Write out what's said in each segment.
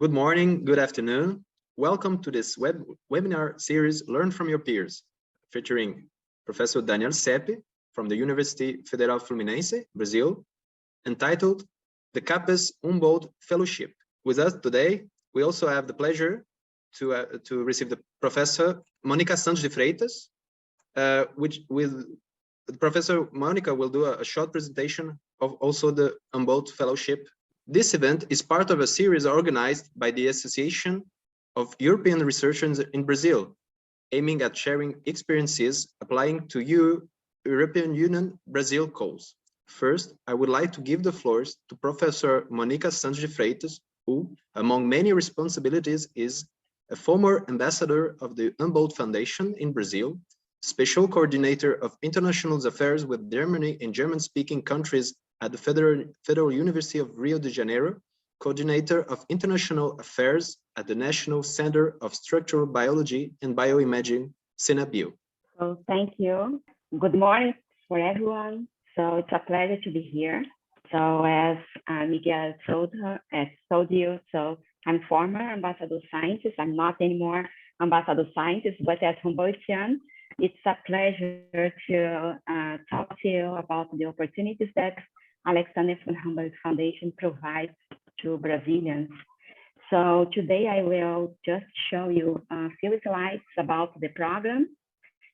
Good morning, good afternoon. Welcome to this webinar series, Learn from Your Peers, featuring Professor Daniele Sepe from the University Federal Fluminense, Brazil, entitled the Capes-Humboldt Fellowship. With us today, we also have the pleasure to receive the Professor Monica Santos de Freitas, Professor Monica will do a short presentation of also the Humboldt Fellowship. This event is part of a series organized by the Association of European Researchers in Brazil, aiming at sharing experiences applying to European Union Brazil goals. First, I would like to give the floors to Professor Monica Santos de Freitas, who, among many responsibilities, is a former ambassador of the Humboldt Foundation in Brazil, special coordinator of international affairs with Germany and German-speaking countries at the Federal University of Rio de Janeiro, coordinator of international affairs at the National Center of Structural Biology and Bioimaging, CENABio. So thank you. Good morning for everyone. So it's a pleasure to be here. So as Miguel told you, so I'm former ambassador scientist. I'm not anymore ambassador scientist, but as Humboldtian, it's a pleasure to talk to you about the opportunities that Alexander von Humboldt Foundation provides to Brazilians. So today I will just show you a few slides about the program,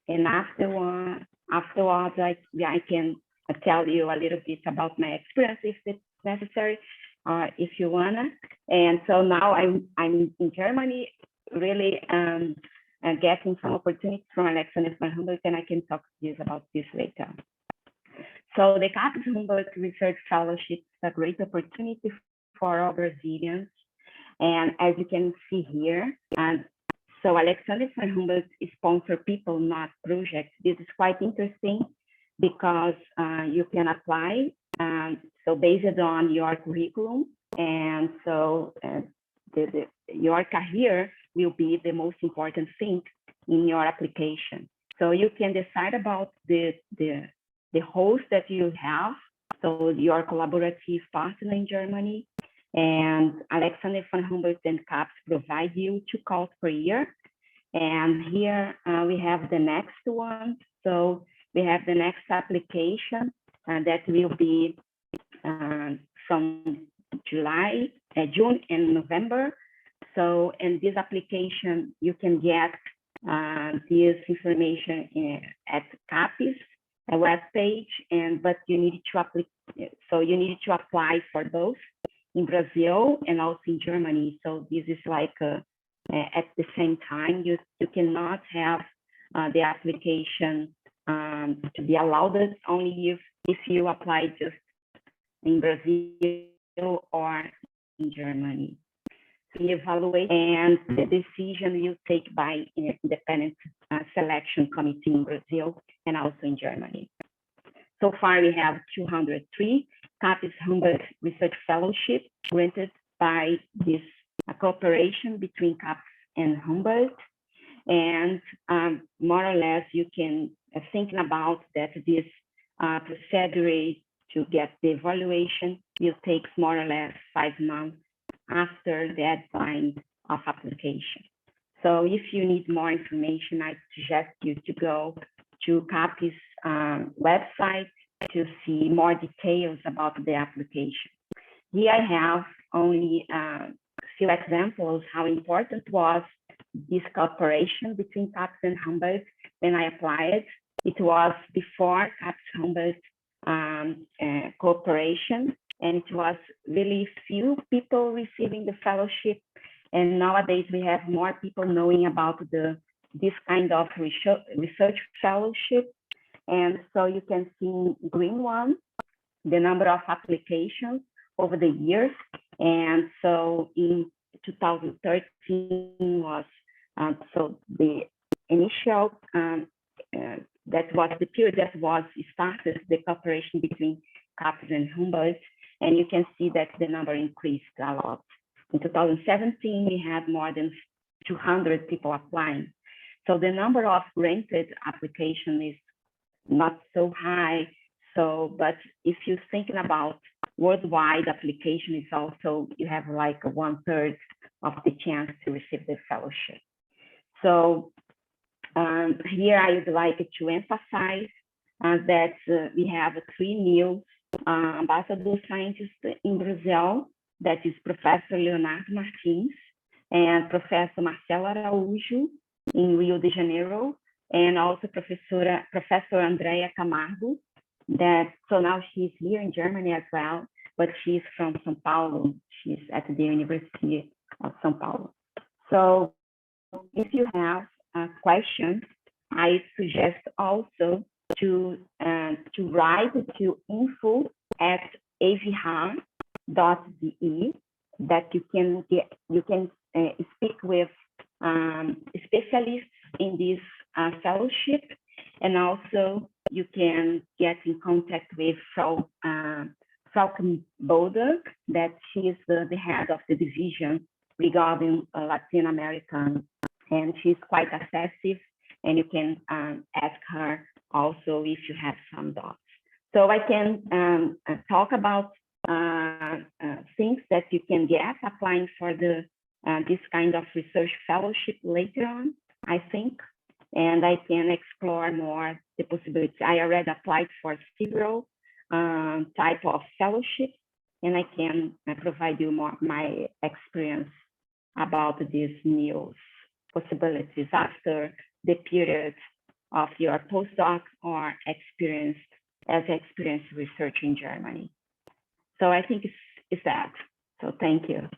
and afterwards I can tell you a little bit about my experience if it's necessary, if you wanna. And so now I'm in Germany, really getting some opportunities from Alexander von Humboldt, and I can talk to you about this later. So the Capes-Humboldt Research Fellowship is a great opportunity for all Brazilians. And as you can see here, so Alexander von Humboldt sponsors people, not projects. This is quite interesting because you can apply, so based on your curriculum, and so your career will be the most important thing in your application. So you can decide about the host that you have, so your collaborative partner in Germany, and Alexander von Humboldt and CAPES provide you 2 calls per year. And here we have the next one. So we have the next application that will be from June and November. So in this application, you can get this information at CAPES web page, but you need to apply for both in Brazil and also in Germany. So this is like at the same time. You cannot have the application to be allowed only if you apply just in Brazil or in Germany. The evaluation and the decision will take by an independent selection committee in Brazil and also in Germany. So far, we have 203 Capes-Humboldt Research Fellowship granted by this cooperation between CAPES and Humboldt. And more or less, you can think about that this procedure to get the evaluation will take more or less 5 months after the deadline of application. So if you need more information, I suggest you to go to CAPES website to see more details about the application. Here I have only a few examples how important was this cooperation between CAPES and Humboldt when I applied. It was before Capes-Humboldt cooperation, and it was really few people receiving the fellowship. And nowadays we have more people knowing about this kind of research fellowship. And so you can see in green one, the number of applications over the years. And so in 2013 was, so the initial, that was the period that was started, the cooperation between CAPES and Humboldt. And you can see that the number increased a lot. In 2017, we had more than 200 people applying. So the number of granted application is not so high. So, but if you're thinking about worldwide application, is also, you have like 1/3 of the chance to receive the fellowship. So here I would like to emphasize that we have 3 new ambassador scientists in Brazil. That is Professor Leonardo Martins and Professor Marcelo Araújo in Rio de Janeiro, and also Professor Andrea Camargo. So now she's here in Germany as well, but she's from São Paulo. She's at the University of São Paulo. So if you have a question, I suggest also to write to info@avh.de, that you can speak with specialists in this fellowship, and also you can get in contact with Frau Capes-Humboldt, that she is the head of the division regarding Latin American, and she's quite accessible, and you can ask her also if you have some doubts. So I can talk about things that you can get applying for this kind of research fellowship later on, I think, and I can explore more the possibilities. I already applied for several type of fellowships, and I can provide you more my experience about these new possibilities after the period of your postdoc or experience as experienced research in Germany. So I think it's that. So thank you.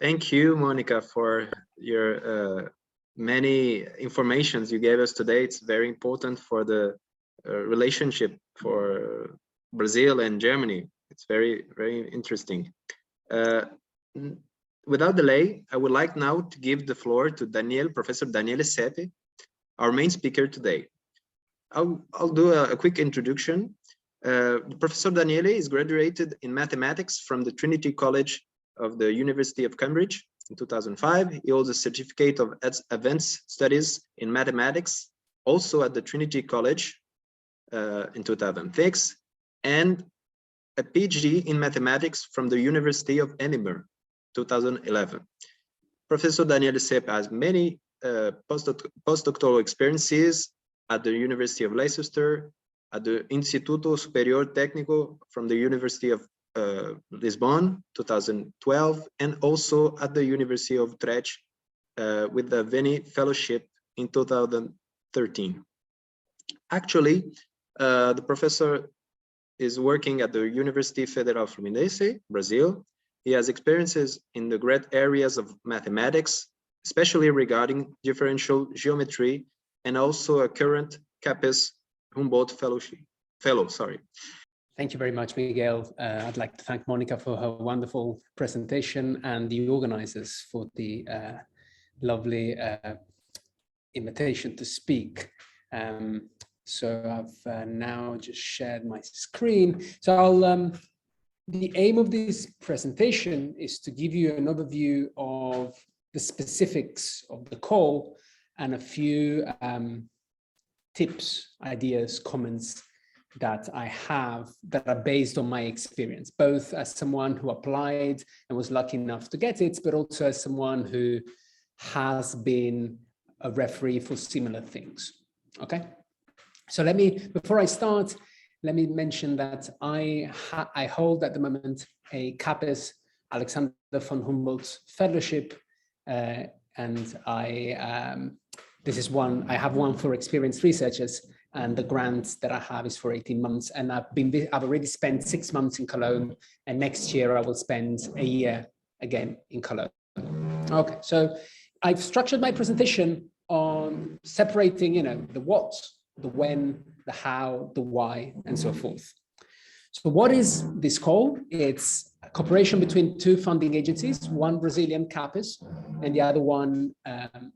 Thank you, Monica, for your many informations you gave us today. It's very important for the relationship for Brazil and Germany. It's very, very interesting. Without delay, I would like now to give the floor to Professor Daniele Sepe, our main speaker today. I'll do a quick introduction. Professor Daniele is graduated in mathematics from the Trinity College of the University of Cambridge in 2005. He holds a certificate of advanced studies in mathematics, also at the Trinity College in 2006, and a PhD in mathematics from the University of Edinburgh, 2011. Professor Daniele Sepe has many postdoctoral experiences at the University of Leicester, at the Instituto Superior Técnico from the University of Lisbon, 2012, and also at the University of Utrecht with the Veni Fellowship in 2013. Actually, the professor is working at the University Federal Fluminense, Brazil. He has experiences in the great areas of mathematics, especially regarding differential geometry, and also a current Capes-Humboldt fellow. Thank you very much, Miguel. I'd like to thank Monica for her wonderful presentation and the organizers for the lovely invitation to speak. So I've now just shared my screen. So the aim of this presentation is to give you an overview of the specifics of the call and a few tips, ideas, comments that I have that are based on my experience, both as someone who applied and was lucky enough to get it, but also as someone who has been a referee for similar things. Okay, so before I start, let me mention that I hold at the moment a Capes Alexander von Humboldt Fellowship, and I have one for experienced researchers, and the grant that I have is for 18 months. And I've already spent 6 months in Cologne, and next year I will spend a year again in Cologne. Okay, so I've structured my presentation on separating, the what, the when, the how, the why, and so forth. So what is this call? It's a cooperation between 2 funding agencies, one Brazilian, Capes, and the other one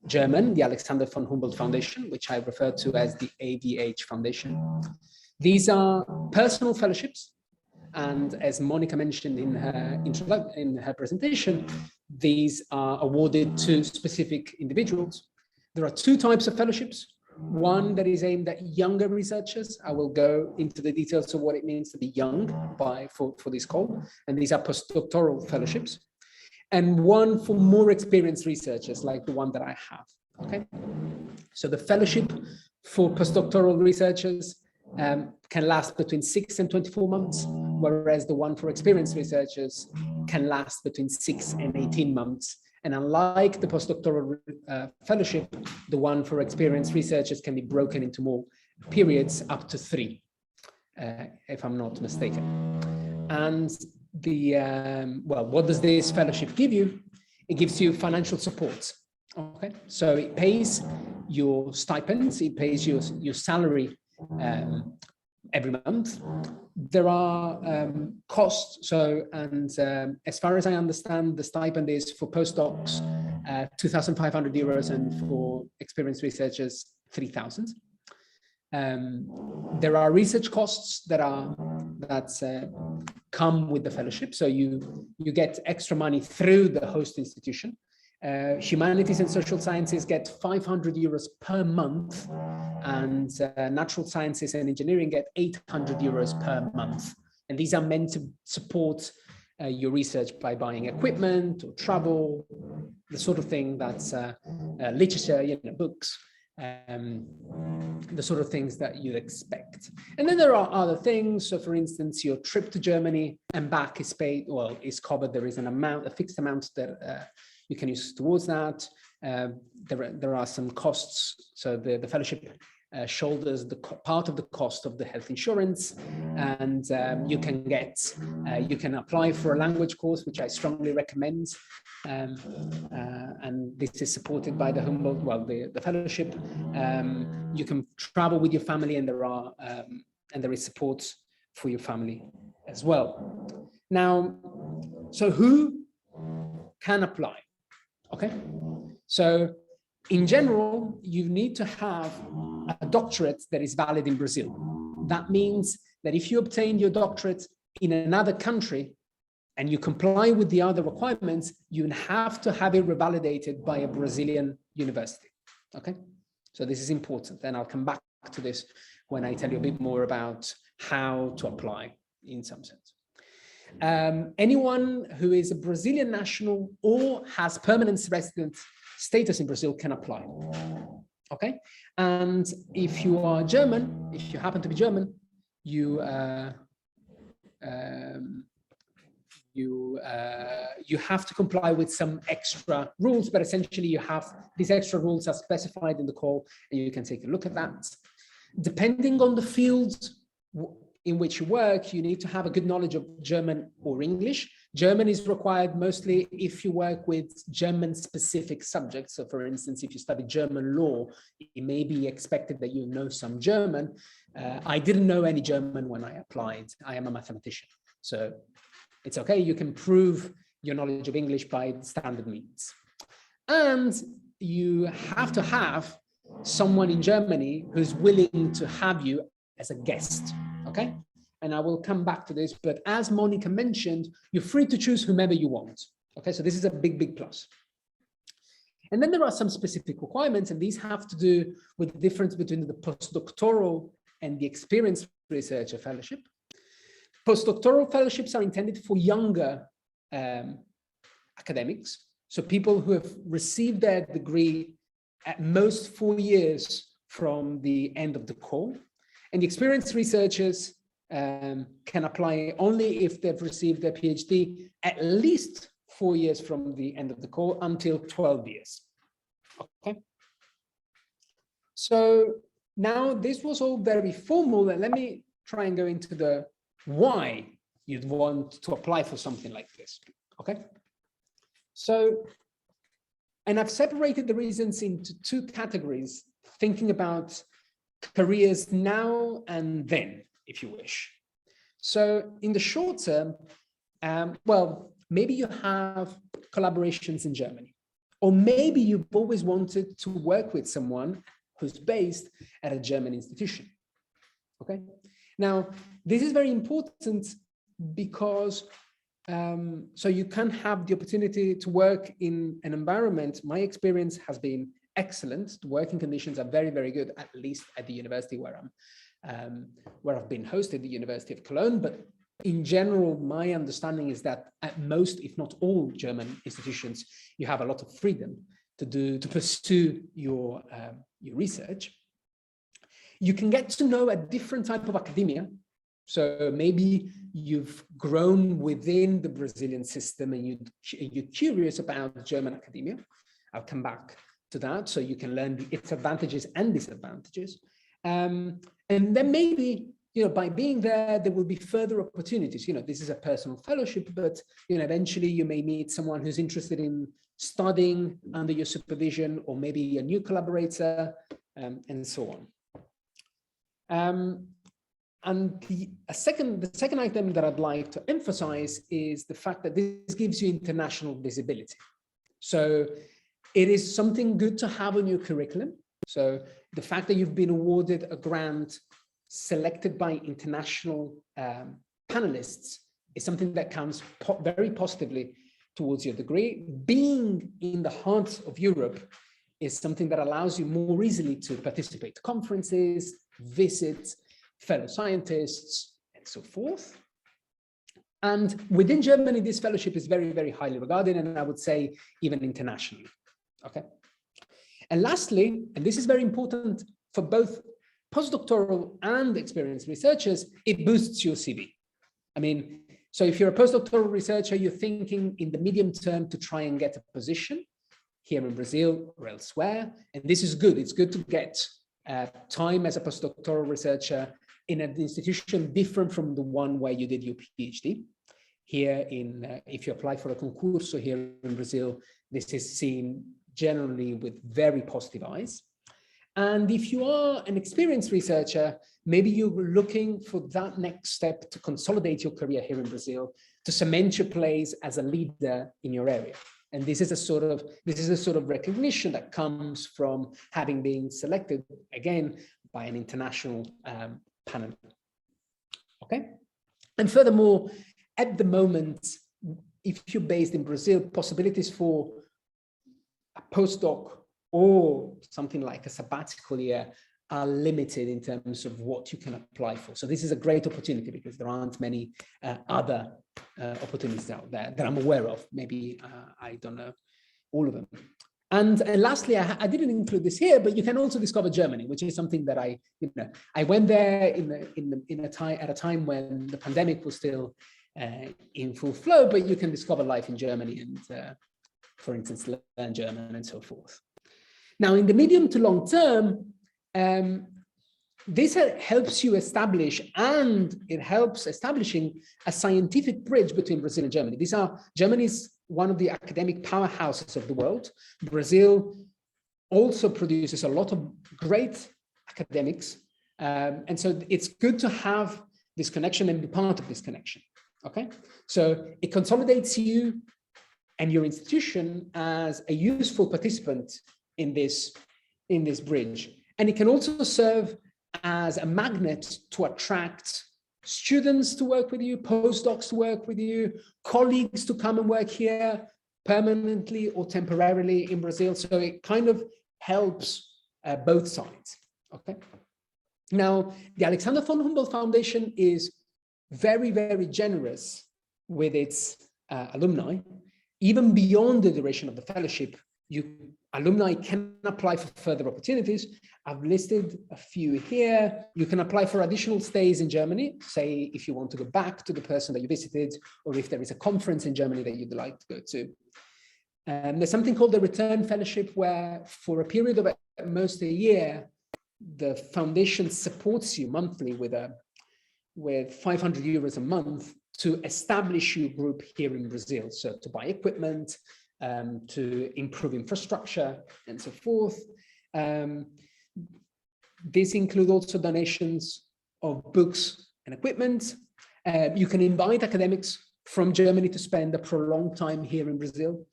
German, the Alexander von Humboldt Foundation, which I refer to as the AvH Foundation. These are personal fellowships, and as Monica mentioned in her presentation, these are awarded to specific individuals. There are 2 types of fellowships. One that is aimed at younger researchers. I will go into the details of what it means to be young for this call. And these are postdoctoral fellowships. and one for more experienced researchers like the one that I have. Okay, so the fellowship for postdoctoral researchers can last between 6 and 24 months, whereas the one for experienced researchers can last between 6 and 18 months. And unlike the postdoctoral fellowship, the one for experienced researchers can be broken into more periods, up to 3, if I'm not mistaken. And the, well, what does this fellowship give you? It gives you financial support. Okay, so it pays your stipends, it pays your salary every month. There are costs. So, and as far as I understand, the stipend is for postdocs 2,500 euros, and for experienced researchers 3,000. There are research costs that come with the fellowship. So you get extra money through the host institution. Humanities and social sciences get 500 euros per month, and natural sciences and engineering get 800 euros per month. And these are meant to support your research by buying equipment or travel, the sort of thing that's literature, books, the sort of things that you'd expect. And then there are other things. So for instance, your trip to Germany and back is paid, well, is covered. There is an amount, a fixed amount that you can use towards that. There are some costs. So the fellowship shoulders the part of the cost of the health insurance, and you can apply for a language course, which I strongly recommend. And this is supported by the Humboldt, well, the fellowship. You can travel with your family, and there is support for your family as well. Now, so who can apply? Okay, so in general, you need to have a doctorate that is valid in Brazil. That means that if you obtain your doctorate in another country and you comply with the other requirements, you have to have it revalidated by a Brazilian university. Okay, so this is important. And I'll come back to this when I tell you a bit more about how to apply in some sense. Anyone who is a Brazilian national or has permanent resident status in Brazil can apply. Okay, and if you are German, if you happen to be German, you have to comply with some extra rules, but essentially you have these extra rules are specified in the call, and you can take a look at that. Depending on the field in which you work, you need to have a good knowledge of German or English. German is required mostly if you work with German-specific subjects. So for instance, if you study German law, it may be expected that you know some German. I didn't know any German when I applied. I am a mathematician. So it's okay, you can prove your knowledge of English by standard means. And you have to have someone in Germany who's willing to have you as a guest. Okay, and I will come back to this, but as Monica mentioned, you're free to choose whomever you want. Okay, so this is a big, big plus. And then there are some specific requirements, and these have to do with the difference between the postdoctoral and the experienced researcher fellowship. Postdoctoral fellowships are intended for younger academics, so people who have received their degree at most 4 years from the end of the core. And the experienced researchers can apply only if they've received their PhD at least 4 years from the end of the core until 12 years. Okay. So now this was all very formal, and let me try and go into the why you'd want to apply for something like this. Okay. So, and I've separated the reasons into 2 categories, thinking about careers now and then, if you wish. So in the short term, well, maybe you have collaborations in Germany, or maybe you've always wanted to work with someone who's based at a German institution. Okay. Now, this is very important because so you can have the opportunity to work in an environment. My experience has been excellent. The working conditions are very, very good, at least at the university where I've been hosted, the University of Cologne. But in general, my understanding is that at most, if not all German institutions, you have a lot of freedom to pursue your research. You can get to know a different type of academia. So maybe you've grown within the Brazilian system and you're curious about German academia. I'll come back to that, so you can learn its advantages and disadvantages. And then maybe, by being there, there will be further opportunities. This is a personal fellowship, but eventually you may meet someone who's interested in studying under your supervision, or maybe a new collaborator, and so on. And the second item that I'd like to emphasize is the fact that this gives you international visibility. So it is something good to have on your curriculum. So the fact that you've been awarded a grant selected by international panelists is something that counts very positively towards your degree. Being in the heart of Europe is something that allows you more easily to participate in conferences, visit fellow scientists, and so forth. And within Germany, this fellowship is very, very highly regarded, and I would say even internationally. Okay. And lastly, and this is very important for both postdoctoral and experienced researchers, it boosts your CV. So if you're a postdoctoral researcher, you're thinking in the medium term to try and get a position here in Brazil or elsewhere, and this is good. It's good to get time as a postdoctoral researcher in an institution different from the one where you did your PhD. Here if you apply for a concurso here in Brazil, this is seen generally with very positive eyes. And if you are an experienced researcher, maybe you're looking for that next step to consolidate your career here in Brazil, to cement your place as a leader in your area. And this is a sort of recognition that comes from having been selected again by an international panel. Okay. And furthermore, at the moment, if you're based in Brazil, possibilities for a postdoc or something like a sabbatical year are limited in terms of what you can apply for. So this is a great opportunity because there aren't many other opportunities out there that I'm aware of. Maybe I don't know all of them. And lastly, I didn't include this here, but you can also discover Germany, which is something that I went there at a time when the pandemic was still in full flow, but you can discover life in Germany and, for instance, learn German and so forth. Now, in the medium to long term, this helps you establish, and it helps establishing a scientific bridge between Brazil and Germany. Germany's one of the academic powerhouses of the world. Brazil also produces a lot of great academics. And so it's good to have this connection and be part of this connection. Okay, so it consolidates you and your institution as a useful participant in this bridge. And it can also serve as a magnet to attract students to work with you, postdocs to work with you, colleagues to come and work here permanently or temporarily in Brazil. So it kind of helps both sides. Okay. Now, the Alexander von Humboldt Foundation is very, very generous with its alumni. Even beyond the duration of the fellowship, alumni can apply for further opportunities. I've listed a few here. You can apply for additional stays in Germany, say if you want to go back to the person that you visited, or if there is a conference in Germany that you'd like to go to. There's something called the Return Fellowship, where for a period of at most a year, the foundation supports you monthly with 500 euros a month to establish your group here in Brazil. So to buy equipment, to improve infrastructure and so forth. This includes also donations of books and equipment. You can invite academics from Germany to spend a prolonged time here in Brazil.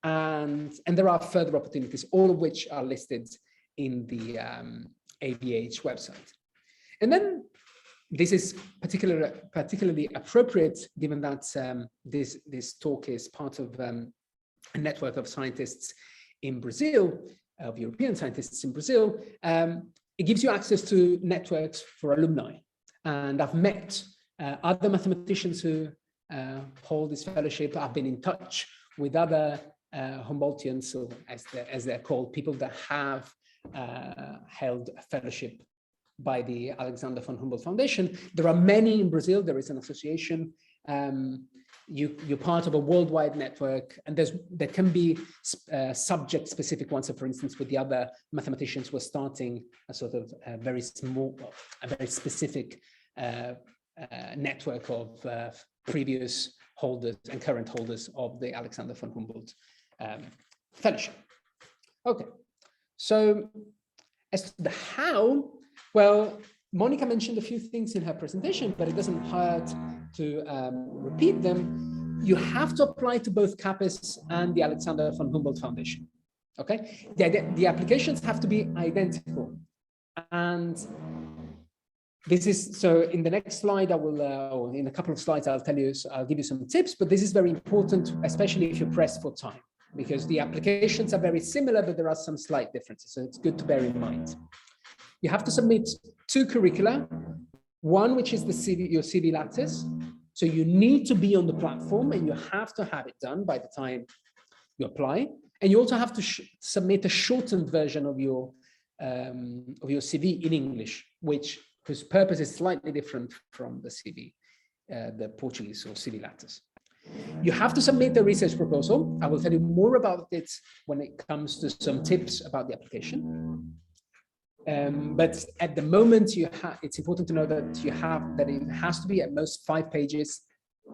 And there are further opportunities, all of which are listed in the AvH website. And then this is particularly appropriate given that this talk is part of a network of scientists in Brazil, of European scientists in Brazil. It gives you access to networks for alumni. And I've met Other mathematicians who hold this fellowship have been in touch with other Humboldtians, or as they're called, people that have held a fellowship by the Alexander von Humboldt Foundation. There are many in Brazil. There is an association. You're part of a worldwide network, and there can be subject-specific ones. So, for instance, with the other mathematicians, we're starting a sort of a very specific network of previous holders and current holders of the Alexander von Humboldt Fellowship. Okay, so as to the how, well, Monica mentioned a few things in her presentation, but it doesn't hurt to repeat them. You have to apply to both Capes and the Alexander von Humboldt Foundation. Okay, the applications have to be identical, and this is so. In the next slide, I will, or in a couple of slides, I'll give you some tips. But this is very important, especially if you're pressed for time, because the applications are very similar, but there are some slight differences. So it's good to bear in mind. You have to submit 2 curricula, one which is your CV lattice. So you need to be on the platform, and you have to have it done by the time you apply. And you also have to submit a shortened version of your CV in English, whose purpose is slightly different from the CV, the Portuguese or CV lattice. You have to submit a research proposal. I will tell you more about it when it comes to some tips about the application. But at the moment, it's important to know that it has to be at most 5 pages,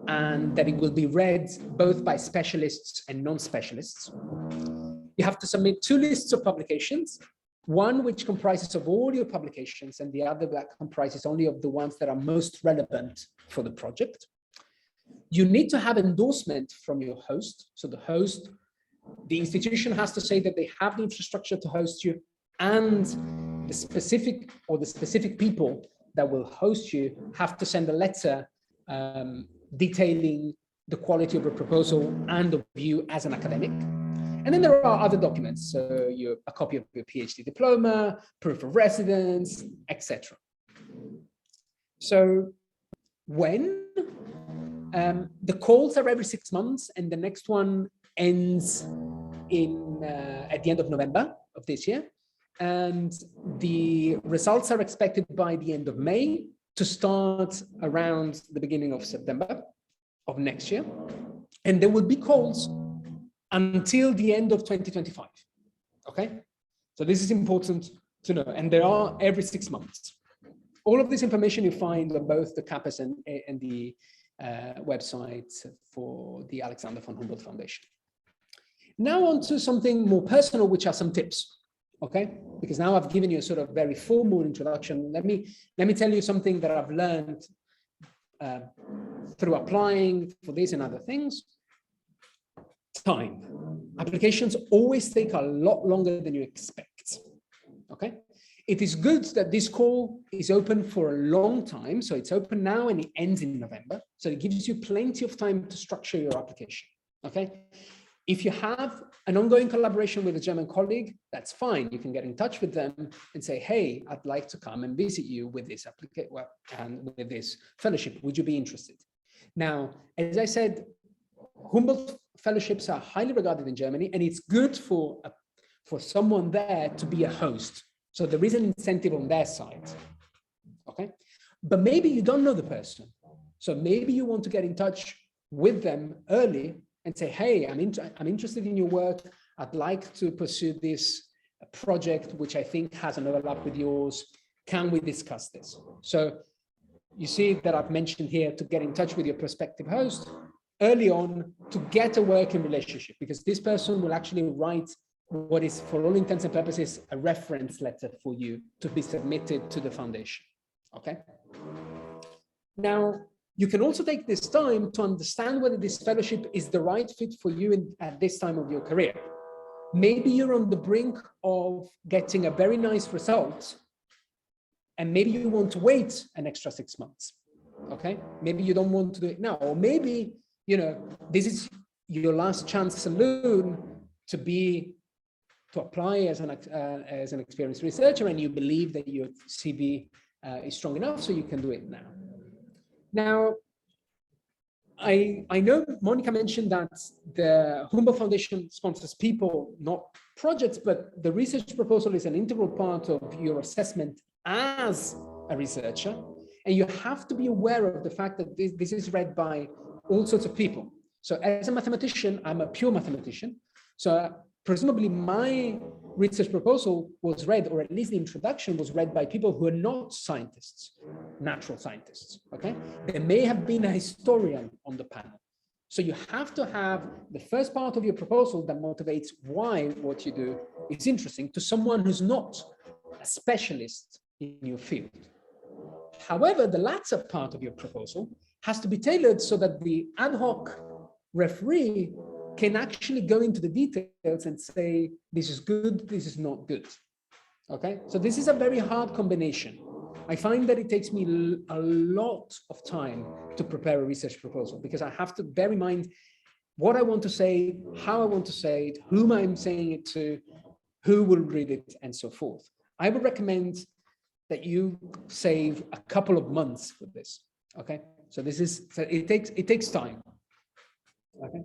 and that it will be read both by specialists and non-specialists. You have to submit 2 lists of publications, one which comprises of all your publications, and the other that comprises only of the ones that are most relevant for the project. You need to have endorsement from your host. So the institution has to say that they have the infrastructure to host you, and the specific people that will host you have to send a letter detailing the quality of your proposal and of you as an academic. And then there are other documents, so a copy of your PhD diploma, proof of residence, etc. So when the calls are every 6 months, and the next one ends at the end of November of this year. And the results are expected by the end of May to start around the beginning of September of next year. And there will be calls until the end of 2025. Okay, so this is important to know. And there are every 6 months. All of this information you find on both the Capes and the website for the Alexander von Humboldt Foundation. Now on to something more personal, which are some tips. Okay, because now I've given you a sort of very formal introduction. Let me tell you something that I've learned through applying for this and other things. Time. Applications always take a lot longer than you expect. Okay, it is good that this call is open for a long time. So it's open now and it ends in November. So it gives you plenty of time to structure your application. Okay. If you have an ongoing collaboration with a German colleague, that's fine. You can get in touch with them and say, hey, I'd like to come and visit you with this application and with this fellowship. Would you be interested? Now, as I said, Humboldt fellowships are highly regarded in Germany, and it's good for someone there to be a host. So there is an incentive on their side. Okay, but maybe you don't know the person. So maybe you want to get in touch with them early and say, hey, I'm interested in your work. I'd like to pursue this project, which I think has an overlap with yours. Can we discuss this? So you see that I've mentioned here to get in touch with your prospective host early on to get a working relationship, because this person will actually write what is, for all intents and purposes, a reference letter for you to be submitted to the foundation. Okay. Now, you can also take this time to understand whether this fellowship is the right fit for you at this time of your career. Maybe you're on the brink of getting a very nice result, and maybe you want to wait an extra 6 months. Okay, maybe you don't want to do it now, or maybe this is your last chance saloon to apply as an experienced researcher, and you believe that your CV is strong enough, so you can do it now. Now, I know Monica mentioned that the Humboldt Foundation sponsors people, not projects, but the research proposal is an integral part of your assessment as a researcher. And you have to be aware of the fact that this is read by all sorts of people. So as a mathematician, I'm a pure mathematician. So presumably my research proposal was read, or at least the introduction was read by people who are not scientists, natural scientists, okay? There may have been a historian on the panel. So you have to have the first part of your proposal that motivates why what you do is interesting to someone who's not a specialist in your field. However, the latter part of your proposal has to be tailored so that the ad hoc referee can actually go into the details and say, this is good, this is not good. Okay, so this is a very hard combination. I find that it takes me a lot of time to prepare a research proposal because I have to bear in mind what I want to say, how I want to say it, whom I'm saying it to, who will read it, and so forth. I would recommend that you save a couple of months for this. Okay, so this is, so it takes time. Okay.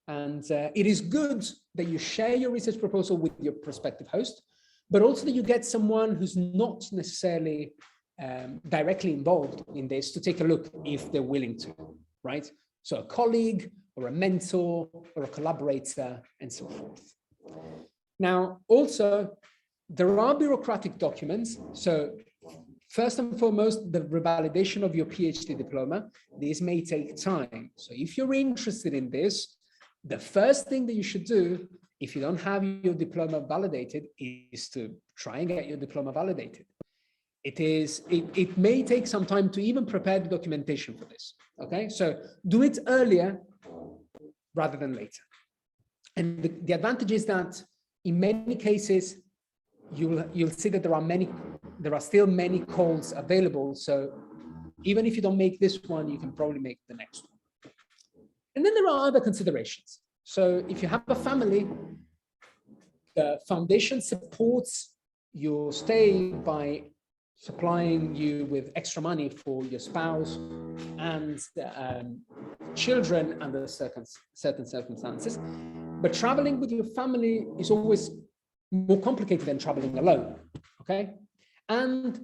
And it is good that you share your research proposal with your prospective host, but also that you get someone who's not necessarily directly involved in this to take a look if they're willing to, right? So a colleague or a mentor or a collaborator and so forth. Now, also, there are bureaucratic documents. So first and foremost, the revalidation of your PhD diploma. This may take time. So if you're interested in this, the first thing that you should do, if you don't have your diploma validated, is to try and get your diploma validated. It may take some time to even prepare the documentation for this, okay? So do it earlier rather than later. And the advantage is that in many cases, you'll see that there are still many calls available. So even if you don't make this one, you can probably make the next one. And then there are other considerations. So if you have a family, the foundation supports your stay by supplying you with extra money for your spouse and children under certain circumstances. But traveling with your family is always more complicated than traveling alone, okay? And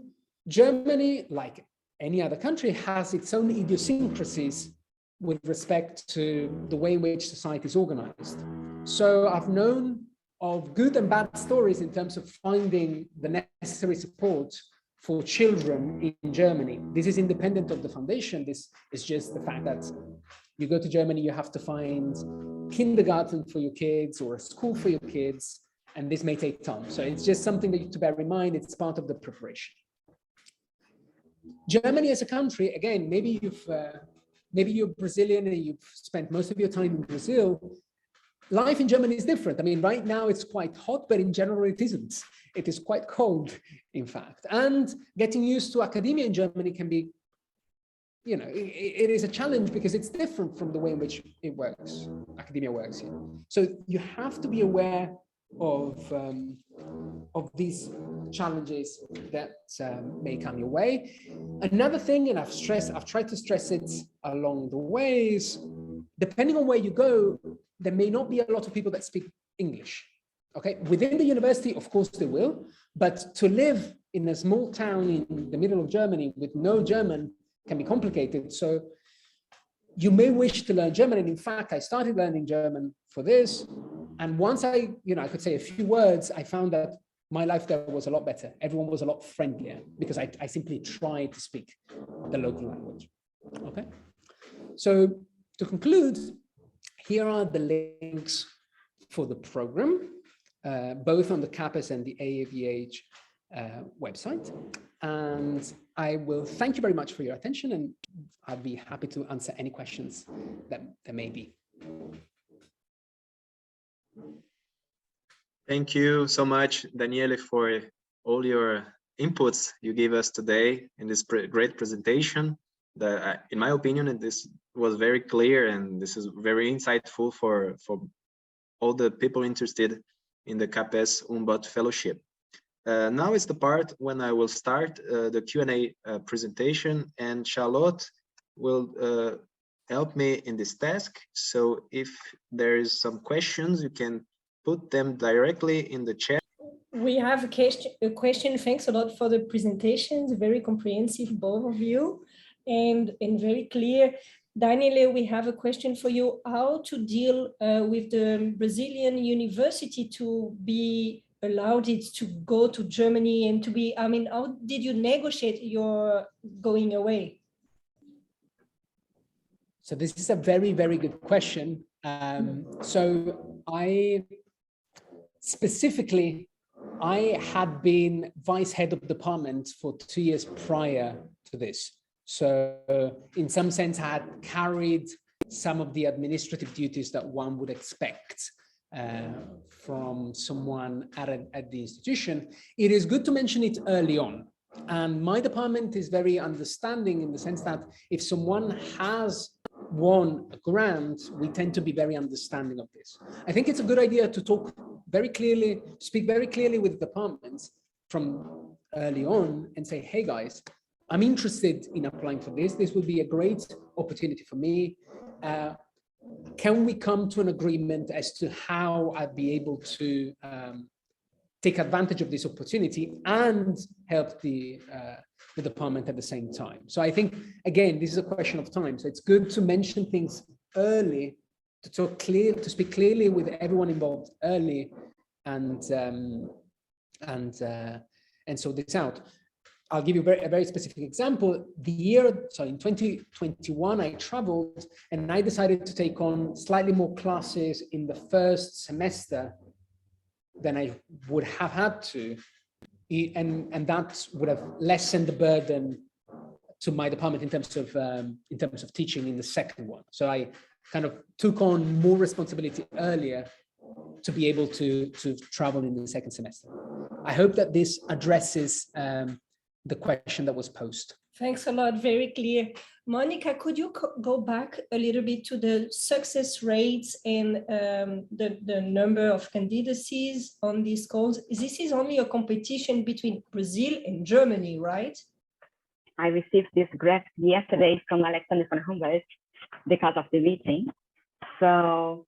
Germany, like any other country, has its own idiosyncrasies with respect to the way in which society is organized. So I've known of good and bad stories in terms of finding the necessary support for children in Germany. This is independent of the foundation. This is just the fact that you go to Germany, you have to find kindergarten for your kids or a school for your kids, and this may take time. So it's just something that you have to bear in mind. It's part of the preparation. Germany as a country, again, maybe you're Brazilian and you've spent most of your time in Brazil. Life in Germany is different. I mean, right now it's quite hot, but in general it isn't. It is quite cold, in fact. And getting used to academia in Germany can be, you know, it is a challenge because it's different from the way in which it works, academia works here. So you have to be aware of these challenges that may come your way. Another thing, and I've tried to stress it along the way, is depending on where you go, there may not be a lot of people that speak English. Okay, within the university, of course they will, but to live in a small town in the middle of Germany with no German can be complicated. So you may wish to learn German. And in fact, I started learning German for this. And once I could say a few words, I found that my life there was a lot better. Everyone was a lot friendlier because I simply tried to speak the local language. Okay. So to conclude, here are the links for the program, both on the CAPES and the AvH website. And I will thank you very much for your attention, and I'll be happy to answer any questions that there may be. Thank you so much, Daniele, for all your inputs you gave us today in this great presentation. In my opinion, this was very clear, and this is very insightful for all the people interested in the Capes-Humboldt Fellowship. Now is the part when I will start the Q&A presentation, and Charlotte will help me in this task. So if there is some questions, you can put them directly in the chat. We have a question. Thanks a lot for the presentations, very comprehensive, both of you, and very clear. Daniele, we have a question for you. How to deal with the Brazilian university to be allowed it to go to Germany and to be, I mean, how did you negotiate your going away? So this is a very, very good question. So I had been vice head of department for 2 years prior to this. So in some sense, I had carried some of the administrative duties that one would expect from someone at the institution. It is good to mention it early on. And my department is very understanding in the sense that if someone has won a grant, we tend to be very understanding of this. I think it's a good idea to talk very clearly, speak very clearly with departments from early on and say, hey guys, I'm interested in applying for this. This would be a great opportunity for me. Can we come to an agreement as to how I'd be able to take advantage of this opportunity and help the department at the same time? So I think, again, this is a question of time. So it's good to mention things early, to talk clear, to speak clearly with everyone involved early, and sort this out. I'll give you a very specific example. In 2021, I traveled and I decided to take on slightly more classes in the first semester than I would have had to. And that would have lessened the burden to my department in terms of teaching in the second one. So I kind of took on more responsibility earlier to be able to travel in the second semester. I hope that this addresses the question that was posed. Thanks a lot, very clear. Monica, could you go back a little bit to the success rates and the number of candidacies on these calls? This is only a competition between Brazil and Germany, right? I received this graph yesterday from Alexander von Humboldt because of the meeting. So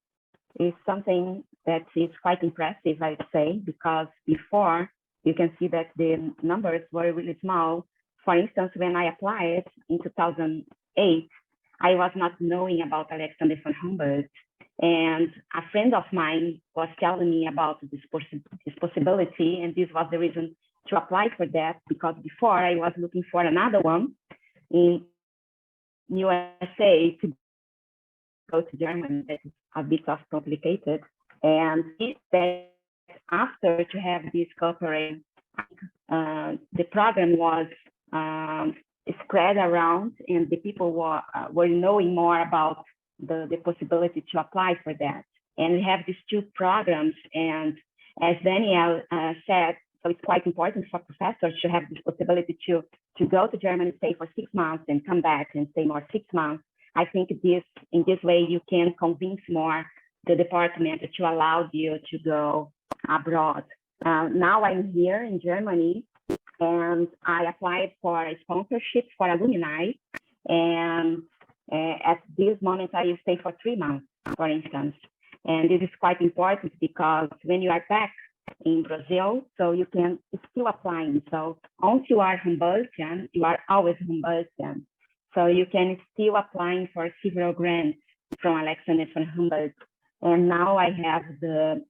it's something that is quite impressive, I'd say, because before you can see that the numbers were really small. For instance, when I applied in 2008, I was not knowing about Alexander von Humboldt. And a friend of mine was telling me about this possibility. And this was the reason to apply for that, because before I was looking for another one in USA to go to Germany. That is a bit of complicated. And that after to have this cooperation, the program was spread around, and the people were knowing more about the possibility to apply for that. And we have these two programs, and as Danielle said, so it's quite important for professors to have this possibility to go to Germany, stay for 6 months, and come back and stay more 6 months. I think in this way you can convince more the department to allow you to go abroad. Now I'm here in Germany, and I applied for a sponsorship for alumni. And at this moment, I will stay for 3 months, for instance. And this is quite important because when you are back in Brazil, so you can still apply. So once you are Humboldtian, you are always Humboldtian. So you can still apply for several grants from Alexander von Humboldt. And now I have the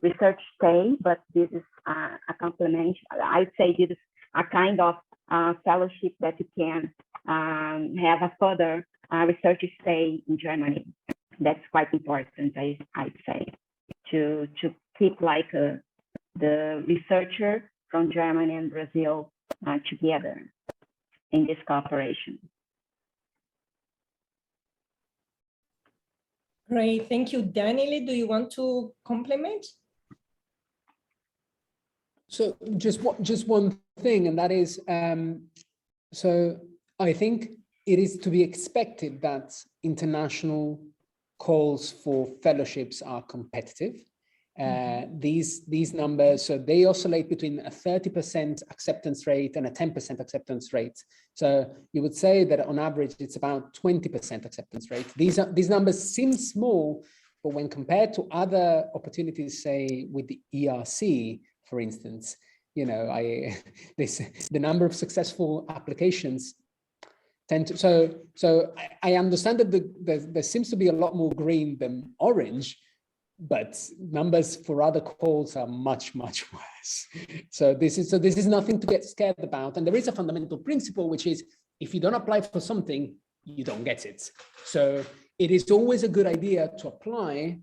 research stay, but this is a complement. I'd say this is a kind of fellowship that you can have a further research stay in Germany. That's quite important, I'd say, to keep like the researcher from Germany and Brazil together in this cooperation. Great, thank you. Daniele, do you want to complement? So just one thing, and that is, so I think it is to be expected that international calls for fellowships are competitive. These numbers, so they oscillate between a 30% acceptance rate and a 10% acceptance rate. So you would say that on average, it's about 20% acceptance rate. These numbers seem small, but when compared to other opportunities, say with the ERC, for instance, you know, the number of successful applications tend to, so I understand that there seems to be a lot more green than orange, but numbers for other calls are much, much worse. So this is nothing to get scared about. And there is a fundamental principle, which is if you don't apply for something, you don't get it. So it is always a good idea to apply,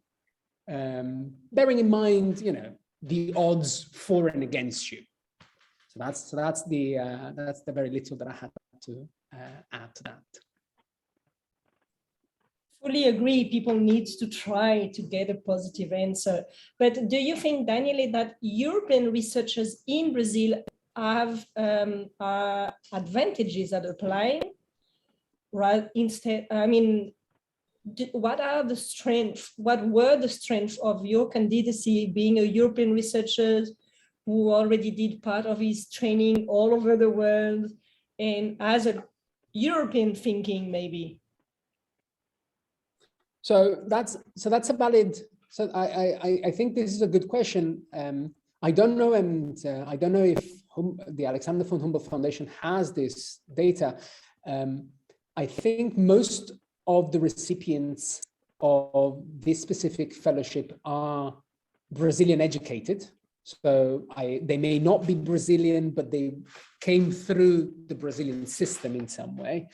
bearing in mind, you know, the odds for and against you. So that's the very little that I had to add to that. Fully agree, people need to try to get a positive answer. But do you think, Daniele, that European researchers in Brazil have advantages at applying? Right, instead, I mean, what were the strengths of your candidacy being a European researcher who already did part of his training all over the world and as a European thinking maybe? So that's a valid. So I think this is a good question. I don't know, and I don't know if the Alexander von Humboldt Foundation has this data. I think most of the recipients of this specific fellowship are Brazilian educated. So they may not be Brazilian, but they came through the Brazilian system in some way.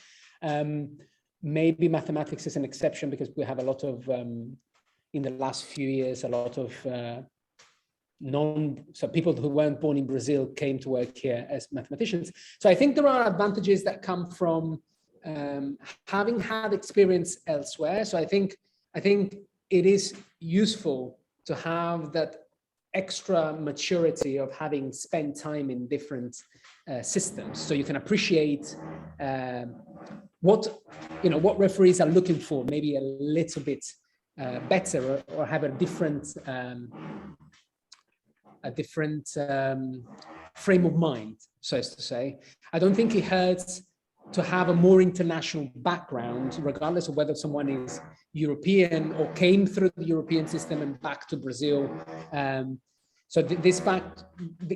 Maybe mathematics is an exception because we have a lot of, in the last few years, a lot of so people who weren't born in Brazil came to work here as mathematicians. So I think there are advantages that come from having had experience elsewhere. So I think it is useful to have that extra maturity of having spent time in different systems, so you can appreciate what referees are looking for, maybe a little bit better, or have a different frame of mind, so as to say. I don't think it hurts to have a more international background, regardless of whether someone is European or came through the European system and back to Brazil. So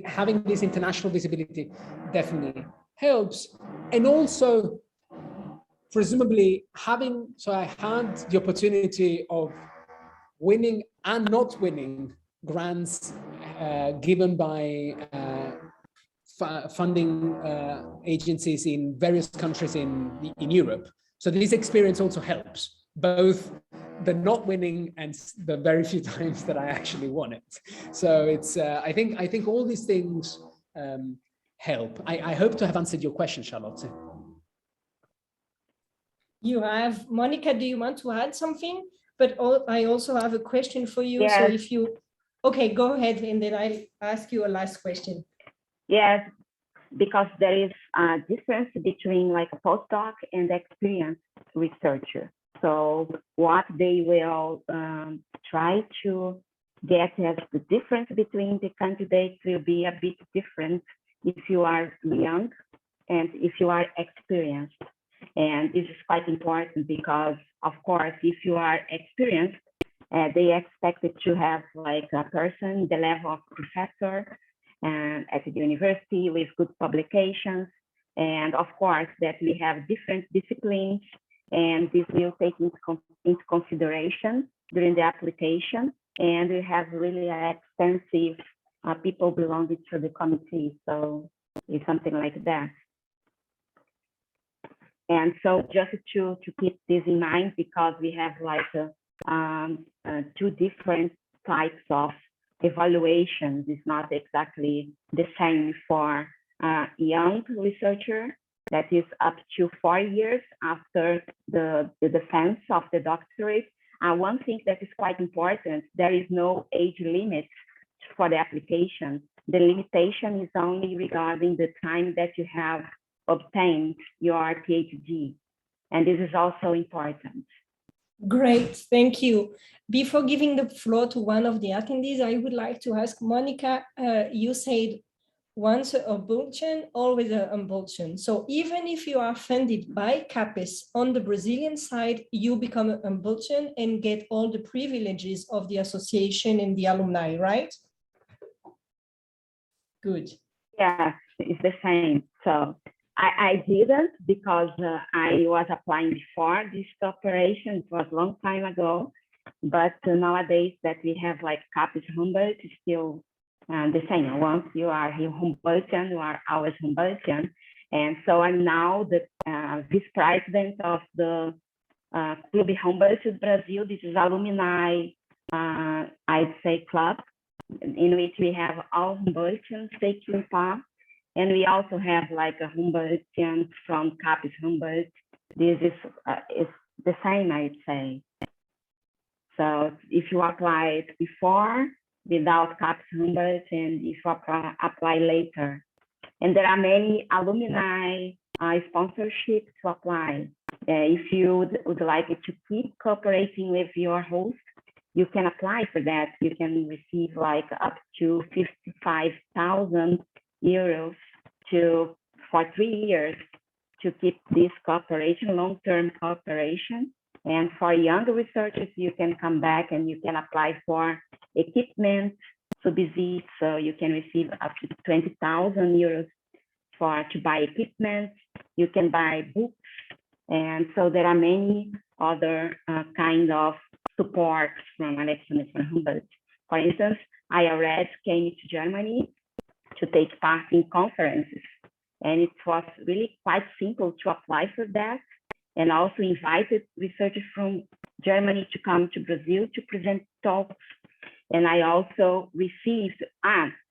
having this international visibility definitely helps. And also, presumably so I had the opportunity of winning and not winning grants given by funding agencies in various countries in Europe. So this experience also helps, both the not winning and the very few times that I actually won it. So it's I think all these things help. I hope to have answered your question, Charlotte. You have. Monica, do you want to add something? But I also have a question for you. Yes. So if you, okay, go ahead, and then I'll ask you a last question. Yes, because there is a difference between like a postdoc and experienced researcher. So what they will try to get as the difference between the candidates will be a bit different if you are young and if you are experienced. And this is quite important because, of course, if you are experienced, they expect it to have like a person, the level of professor at the university with good publications. And of course, that we have different disciplines, and this will take into consideration during the application. And we have really extensive people belonging to the committee. So it's something like that. And so just to keep this in mind, because we have like two different types of evaluations. It's not exactly the same for a young researcher that is up to 4 years after the defense of the doctorate. One thing that is quite important, there is no age limit for the application. The limitation is only regarding the time that you have obtained your PhD. And this is also important. Great, thank you. Before giving the floor to one of the attendees, I would like to ask Monica, you said once a Humboldtian, always a Humboldtian. So even if you are funded by Capes on the Brazilian side, you become a Humboldtian and get all the privileges of the association and the alumni, right? Good. Yeah, it's the same. So I didn't, because I was applying before this cooperation. It was a long time ago. But nowadays that we have like Capes-Humboldt, is still the same. Once you are Humboldtian, you are always Humboldtian. And so I'm now the vice president of the Clube Humboldt Brazil. This is alumni, I'd say, club, in which we have all Humboldtians taking part. And we also have like a Humboldtian from Capes-Humboldt. This is the same, I'd say. So if you applied before without Capes-Humboldt, and if you apply later. And there are many alumni sponsorships to apply. If you would like to keep cooperating with your host, you can apply for that. You can receive like up to 55,000 euros for 3 years to keep this cooperation, long-term cooperation. And for younger researchers, you can come back and you can apply for equipment subsidies. So you can receive up to 20,000 euros to buy equipment. You can buy books. And so there are many other kind of support from Alexander von Humboldt. For instance, I already came to Germany to take part in conferences. And it was really quite simple to apply for that. And also invited researchers from Germany to come to Brazil to present talks. And I also received,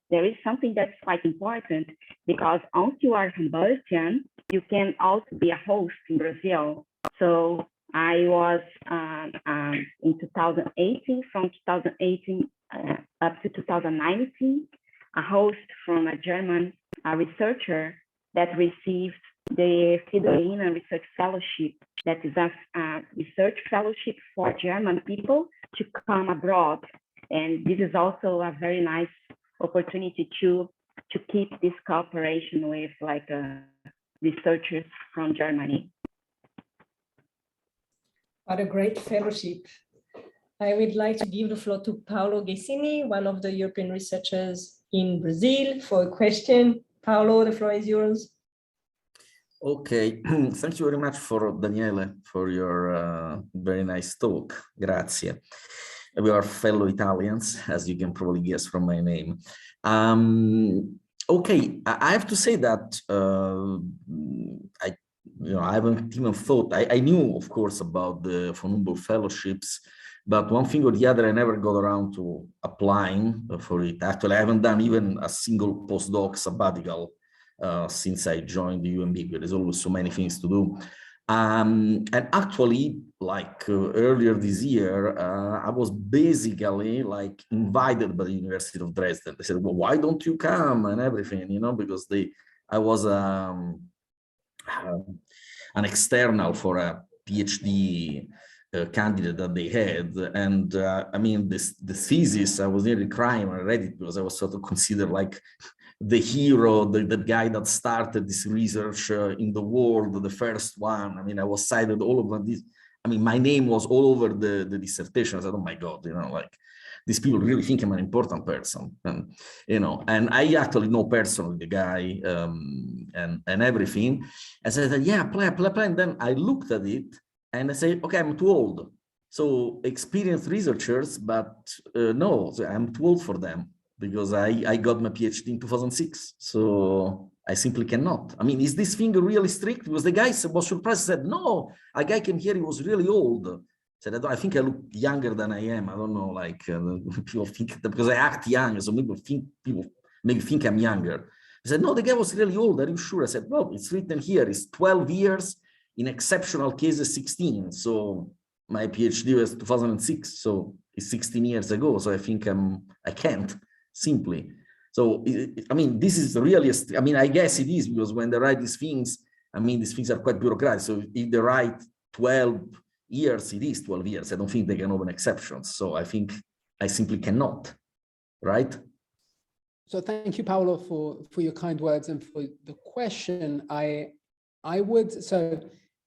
there is something that's quite important, because once you are Humboldtian, you can also be a host in Brazil. So I was in 2018, from 2018 up to 2019, a host from a German researcher that received the Fridolin Research Fellowship, that is a research fellowship for German people to come abroad. And this is also a very nice opportunity to keep this cooperation with like researchers from Germany. What a great fellowship. I would like to give the floor to Paulo Gessini, one of the European researchers in Brazil, for a question. Paulo, the floor is yours. Okay, thank you very much for Daniele for your very nice talk. Grazie. We are fellow Italians, as you can probably guess from my name. Okay, I have to say that I haven't even thought. I knew, of course, about the von Humboldt fellowships, but one thing or the other, I never got around to applying for it. Actually, I haven't done even a single postdoc sabbatical since I joined the UMB. There's always so many things to do. And actually, like earlier this year, I was basically like invited by the University of Dresden. They said, well, why don't you come and everything, you know, because I was an external for a PhD candidate that they had. And I mean, the thesis, I was nearly crying when I read it, because I was sort of considered like the hero, the guy that started this research in the world, the first one. I mean, I was cited all over this. I mean, my name was all over the dissertation. I said, oh my God, you know, like these people really think I'm an important person. And, you know, and I actually know personally the guy and everything. I said, yeah, apply. And then I looked at it and I said, okay, I'm too old. So experienced researchers, but no, so I'm too old for them, because I got my PhD in 2006. So I simply cannot. I mean, is this thing really strict? Because the guy was surprised, said, no, a guy came here, he was really old. Said, I think I look younger than I am. I don't know, like people think that because I act young, so people maybe think I'm younger. I said, no, the guy was really old. Are you sure? I said, well, it's written here, it's 12 years, in exceptional cases, 16. So my PhD was 2006, so it's 16 years ago. So I think I can't. Simply. So, I mean, this is really, I mean, I guess it is, because when they write these things, I mean, these things are quite bureaucratic. So if they write 12 years, it is 12 years. I don't think they can open exceptions. So I think I simply cannot, right? So thank you, Paolo, for your kind words and for the question. I would, so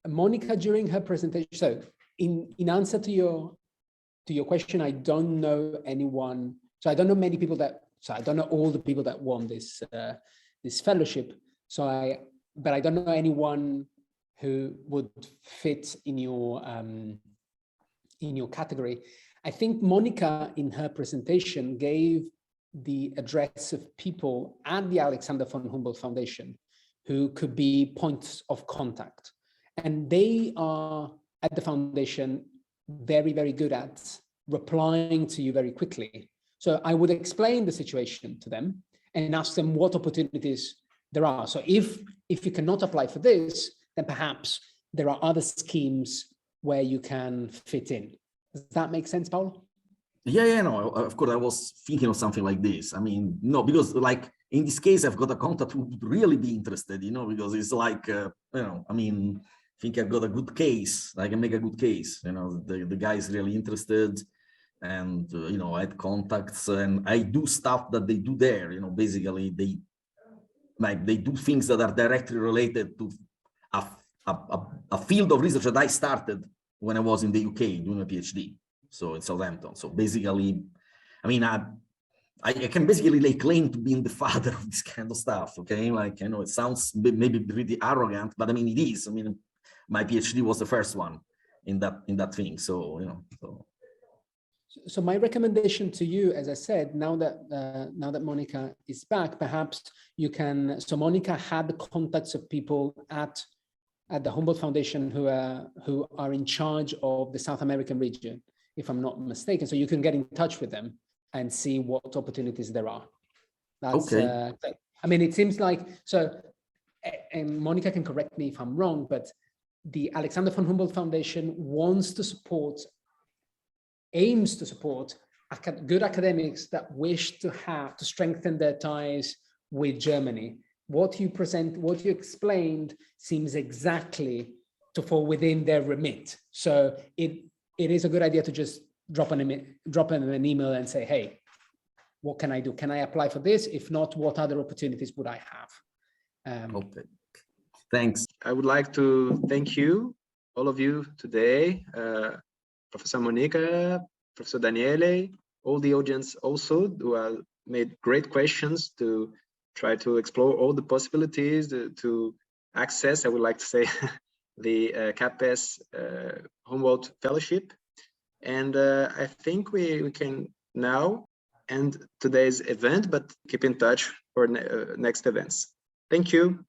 Monica, during her presentation, so in answer to your question, I don't know anyone, so I don't know many people that, so I don't know all the people that won this this fellowship. But I don't know anyone who would fit in your category. I think Monica, in her presentation, gave the address of people at the Alexander von Humboldt Foundation who could be points of contact. And they are, at the foundation, very, very good at replying to you very quickly. So I would explain the situation to them and ask them what opportunities there are. So if you cannot apply for this, then perhaps there are other schemes where you can fit in. Does that make sense, Paolo? Yeah, no, of course, I was thinking of something like this. I mean, no, because like in this case, I've got a contact who would really be interested, you know, because it's like, you know, I mean, I think I've got a good case. I can make a good case, you know, the guy is really interested, and, you know, I had contacts and I do stuff that they do there, you know, basically they do things that are directly related to a field of research that I started when I was in the UK doing a PhD. So in Southampton. So basically, I mean, I can basically lay claim to being the father of this kind of stuff. Okay, like, I know it sounds maybe pretty arrogant, but I mean it is. I mean, my PhD was the first one in that thing. So, you know. So my recommendation to you, as I said, now that Monica is back, perhaps you can. So Monica had the contacts of people at the Humboldt Foundation who are in charge of the South American region, if I'm not mistaken. So you can get in touch with them and see what opportunities there are. That's, okay. I mean, it seems like, so, and Monica can correct me if I'm wrong, but the Alexander von Humboldt Foundation wants to support, aims to support good academics that wish to strengthen their ties with Germany. What you explained seems exactly to fall within their remit. So it is a good idea to just drop them an email and say, hey, what can I do? Can I apply for this? If not, what other opportunities would I have? Okay. Thanks. I would like to thank you, all of you today, Professor Monica, Professor Daniele, all the audience also who made great questions to try to explore all the possibilities to access, I would like to say, the Capes-Humboldt Fellowship. And I think we can now end today's event, but keep in touch for next events. Thank you.